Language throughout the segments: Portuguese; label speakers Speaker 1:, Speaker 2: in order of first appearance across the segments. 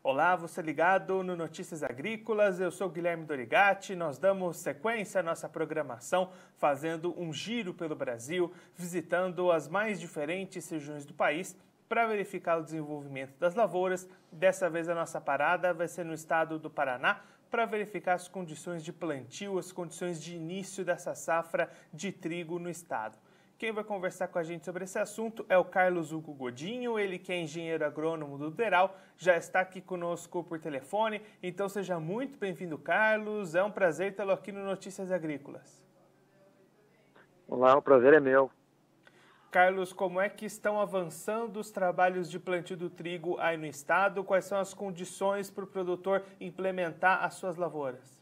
Speaker 1: Olá, você ligado no Notícias Agrícolas, eu sou Guilherme Dorigatti, nós damos sequência à nossa programação fazendo um giro pelo Brasil, visitando as mais diferentes regiões do país para verificar o desenvolvimento das lavouras. Dessa vez a nossa parada vai ser no estado do Paraná para verificar as condições de plantio, as condições de início dessa safra de trigo no estado. Quem vai conversar com a gente sobre esse assunto é o Carlos Hugo Godinho, ele que é engenheiro agrônomo do Deral, já está aqui conosco por telefone, então seja muito bem-vindo, Carlos, é um prazer tê-lo aqui no Notícias Agrícolas.
Speaker 2: Olá, o prazer é meu.
Speaker 1: Carlos, como é que estão avançando os trabalhos de plantio do trigo aí no estado? Quais são as condições para o produtor implementar as suas lavouras?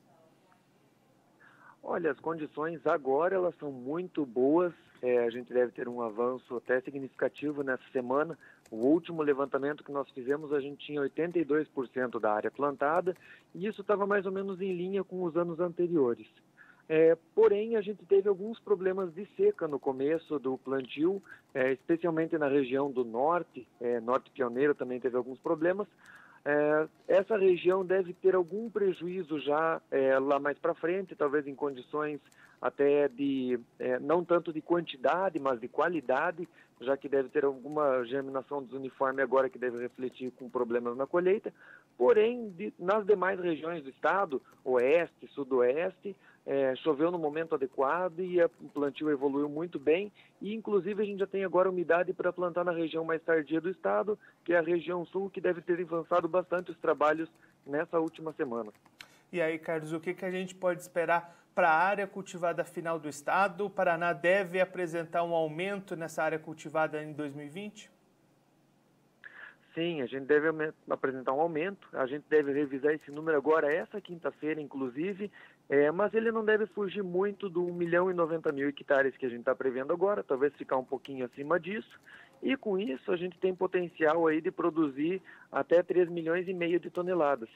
Speaker 2: Olha, as condições agora elas são muito boas. A gente deve ter um avanço até significativo nessa semana. O último levantamento que nós fizemos, a gente tinha 82% da área plantada e isso estava mais ou menos em linha com os anos anteriores. Porém, a gente teve alguns problemas de seca no começo do plantio, especialmente na região do norte. Norte Pioneiro também teve alguns problemas. Essa região deve ter algum prejuízo já lá mais para frente, talvez em condições até de, não tanto de quantidade, mas de qualidade, já que deve ter alguma germinação desuniforme agora que deve refletir com problemas na colheita. Porém, nas demais regiões do estado, oeste, sudoeste, choveu no momento adequado e o plantio evoluiu muito bem e inclusive a gente já tem agora umidade para plantar na região mais tardia do estado, que é a região sul, que deve ter avançado bastante os trabalhos nessa última semana.
Speaker 1: E aí, Carlos, o que a gente pode esperar para a área cultivada final do estado? O Paraná deve apresentar um aumento nessa área cultivada em 2020?
Speaker 2: Sim, a gente deve apresentar um aumento, a gente deve revisar esse número agora, essa quinta-feira, inclusive, mas ele não deve fugir muito do 1.090.000 hectares que a gente está prevendo agora, talvez ficar um pouquinho acima disso, e com isso a gente tem potencial aí de produzir até 3,5 milhões de toneladas,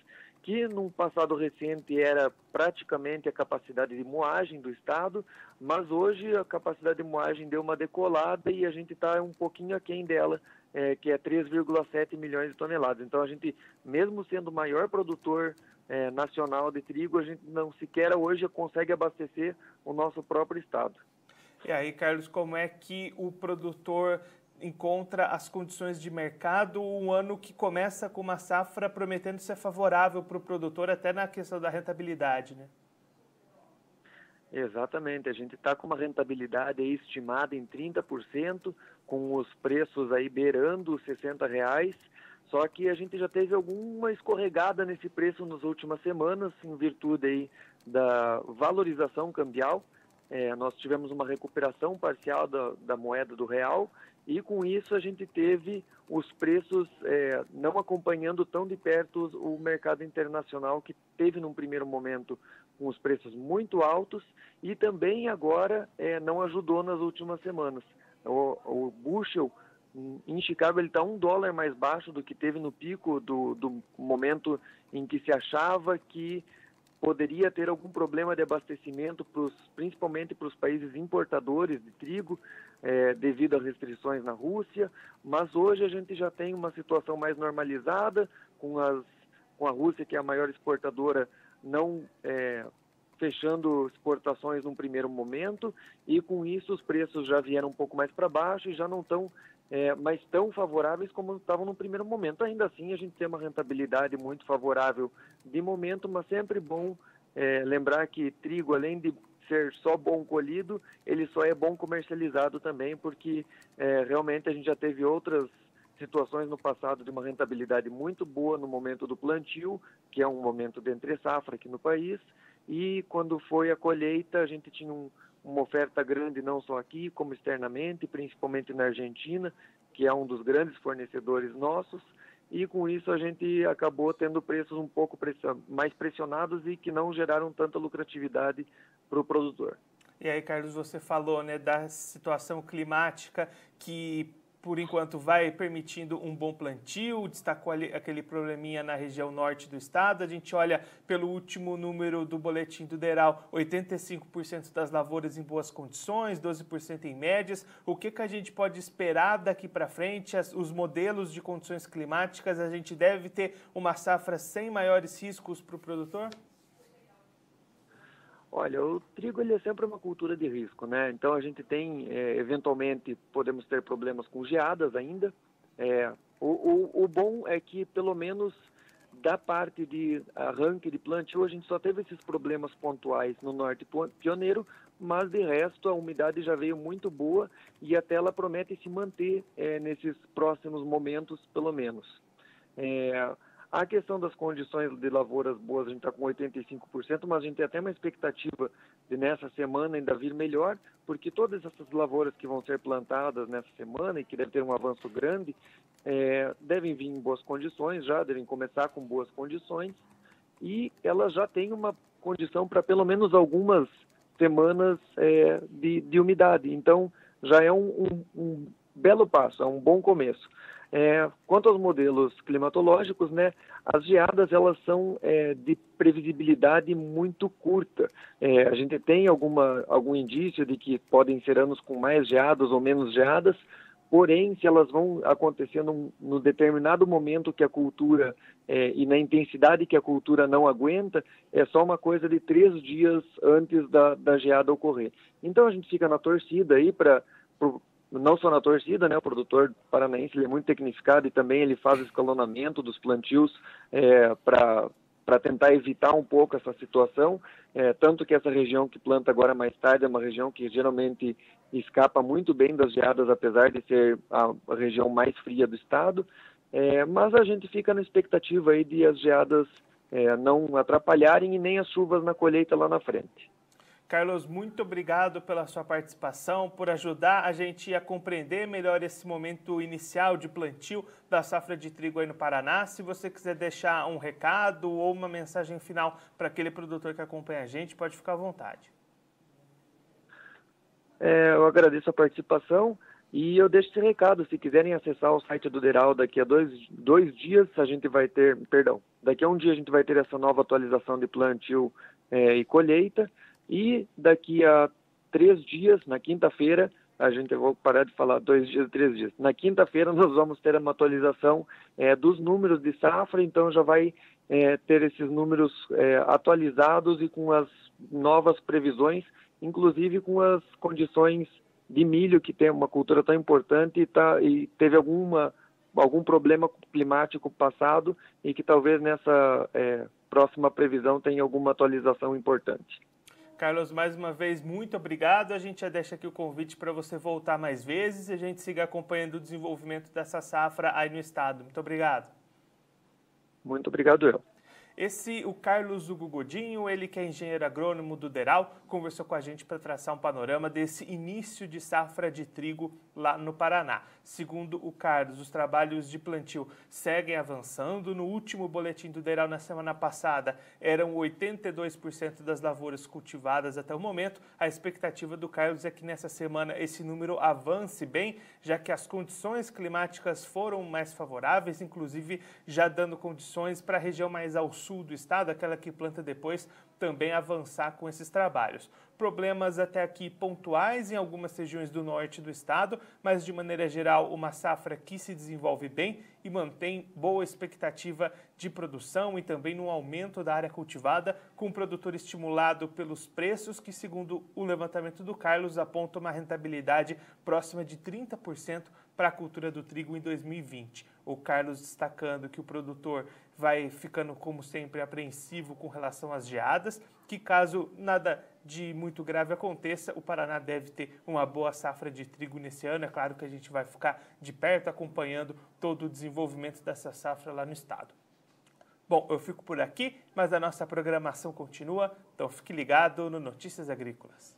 Speaker 2: que num passado recente era praticamente a capacidade de moagem do estado, mas hoje a capacidade de moagem deu uma decolada e a gente está um pouquinho aquém dela, que é 3,7 milhões de toneladas. Então a gente, mesmo sendo o maior produtor nacional de trigo, a gente não sequer hoje consegue abastecer o nosso próprio estado.
Speaker 1: E aí, Carlos, como é que o produtor encontra as condições de mercado, um ano que começa com uma safra prometendo ser favorável para o produtor até na questão da rentabilidade, né?
Speaker 2: Exatamente, a gente está com uma rentabilidade aí estimada em 30%, com os preços aí beirando os R$60, só que a gente já teve alguma escorregada nesse preço nas últimas semanas, em virtude aí da valorização cambial. Nós tivemos uma recuperação parcial da moeda do real e com isso a gente teve os preços não acompanhando tão de perto o mercado internacional, que teve num primeiro momento com os preços muito altos e também agora não ajudou nas últimas semanas. O bushel em Chicago ele está $1 mais baixo do que teve no pico do momento em que se achava que poderia ter algum problema de abastecimento, principalmente para os países importadores de trigo, devido a restrições na Rússia, mas hoje a gente já tem uma situação mais normalizada, com a Rússia, que é a maior exportadora, não fechando exportações num primeiro momento, e com isso os preços já vieram um pouco mais para baixo e já não estão mais tão favoráveis como estavam no primeiro momento. Ainda assim, a gente tem uma rentabilidade muito favorável de momento, mas sempre bom lembrar que trigo, além de ser só bom colhido, ele só é bom comercializado também, porque realmente a gente já teve outras situações no passado de uma rentabilidade muito boa no momento do plantio, que é um momento de entre-safra aqui no país, e quando foi a colheita a gente tinha uma oferta grande não só aqui, como externamente, principalmente na Argentina, que é um dos grandes fornecedores nossos, e com isso a gente acabou tendo preços um pouco mais pressionados e que não geraram tanta lucratividade para o produtor.
Speaker 1: E aí, Carlos, você falou, né, da situação climática que por enquanto, vai permitindo um bom plantio, destacou ali aquele probleminha na região norte do estado. A gente olha pelo último número do boletim do DERAL, 85% das lavouras em boas condições, 12% em médias. O que a gente pode esperar daqui para frente? Os modelos de condições climáticas, a gente deve ter uma safra sem maiores riscos para o produtor?
Speaker 2: Olha, o trigo ele é sempre uma cultura de risco, né? Então a gente tem, eventualmente, podemos ter problemas com geadas ainda. O bom é que, pelo menos, da parte de arranque de plantio, a gente só teve esses problemas pontuais no norte pioneiro, mas de resto a umidade já veio muito boa e até ela promete se manter nesses próximos momentos, pelo menos. A questão das condições de lavouras boas, a gente está com 85%, mas a gente tem até uma expectativa de nessa semana ainda vir melhor, porque todas essas lavouras que vão ser plantadas nessa semana e que devem ter um avanço grande, devem vir em boas condições já, devem começar com boas condições, e elas já têm uma condição para pelo menos algumas semanas de umidade. Então, já é um belo passo, é um bom começo. Quanto aos modelos climatológicos, né, as geadas elas são de previsibilidade muito curta. A gente tem algum indício de que podem ser anos com mais geadas ou menos geadas, porém, se elas vão acontecer no determinado momento que a cultura e na intensidade que a cultura não aguenta, é só uma coisa de 3 dias antes da geada ocorrer. Então, a gente fica na torcida aí não só na torcida, né? O produtor paranaense ele é muito tecnificado e também ele faz escalonamento dos plantios para tentar evitar um pouco essa situação, tanto que essa região que planta agora mais tarde é uma região que geralmente escapa muito bem das geadas, apesar de ser a região mais fria do estado, mas a gente fica na expectativa aí de as geadas não atrapalharem e nem as chuvas na colheita lá na frente.
Speaker 1: Carlos, muito obrigado pela sua participação, por ajudar a gente a compreender melhor esse momento inicial de plantio da safra de trigo aí no Paraná. Se você quiser deixar um recado ou uma mensagem final para aquele produtor que acompanha a gente, pode ficar à vontade.
Speaker 2: Eu agradeço a participação e eu deixo esse recado. Se quiserem acessar o site do DERAL daqui a dois dias, a gente vai ter, daqui a um dia a gente vai ter essa nova atualização de plantio e colheita. E daqui a 3 dias, na quinta-feira, eu vou parar de falar 2 dias, 3 dias. Na quinta-feira nós vamos ter uma atualização dos números de safra, então já vai ter esses números atualizados e com as novas previsões, inclusive com as condições de milho, que tem uma cultura tão importante e teve algum problema climático passado e que talvez nessa próxima previsão tenha alguma atualização importante.
Speaker 1: Carlos, mais uma vez, muito obrigado. A gente já deixa aqui o convite para você voltar mais vezes e a gente siga acompanhando o desenvolvimento dessa safra aí no estado. Muito obrigado.
Speaker 2: Muito obrigado, eu.
Speaker 1: O Carlos Hugo Godinho, ele que é engenheiro agrônomo do DERAL, conversou com a gente para traçar um panorama desse início de safra de trigo lá no Paraná. Segundo o Carlos, os trabalhos de plantio seguem avançando. No último boletim do DERAL, na semana passada, eram 82% das lavouras cultivadas até o momento. A expectativa do Carlos é que nessa semana esse número avance bem, já que as condições climáticas foram mais favoráveis, inclusive já dando condições para a região mais ao sul do estado, aquela que planta depois, também avançar com esses trabalhos. Problemas até aqui pontuais em algumas regiões do norte do estado, mas de maneira geral uma safra que se desenvolve bem e mantém boa expectativa de produção e também no aumento da área cultivada, com o produtor estimulado pelos preços que, segundo o levantamento do Carlos, aponta uma rentabilidade próxima de 30% para a cultura do trigo em 2020. O Carlos destacando que o produtor vai ficando, como sempre, apreensivo com relação às geadas, que caso nada de muito grave aconteça, o Paraná deve ter uma boa safra de trigo nesse ano. É claro que a gente vai ficar de perto acompanhando todo o desenvolvimento dessa safra lá no estado. Bom, eu fico por aqui, mas a nossa programação continua, então fique ligado no Notícias Agrícolas.